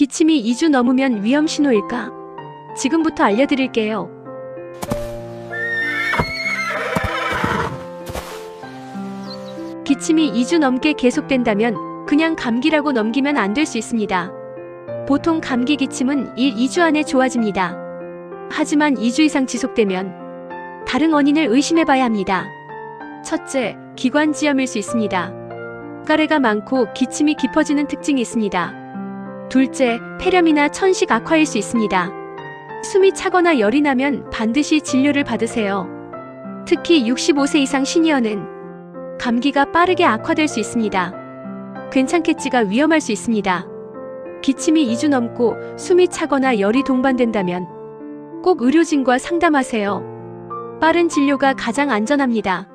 기침이 2주 넘으면 위험 신호일까? 지금부터 알려드릴게요. 기침이 2주 넘게 계속된다면 그냥 감기라고 넘기면 안 될 수 있습니다. 보통 감기 기침은 2주 안에 좋아집니다. 하지만 2주 이상 지속되면 다른 원인을 의심해봐야 합니다. 첫째, 기관지염일 수 있습니다. 가래가 많고 기침이 깊어지는 특징이 있습니다. 둘째, 폐렴이나 천식 악화일 수 있습니다. 숨이 차거나 열이 나면 반드시 진료를 받으세요. 특히 65세 이상 시니어는 감기가 빠르게 악화될 수 있습니다. 괜찮겠지가 위험할 수 있습니다. 기침이 2주 넘고 숨이 차거나 열이 동반된다면 꼭 의료진과 상담하세요. 빠른 진료가 가장 안전합니다.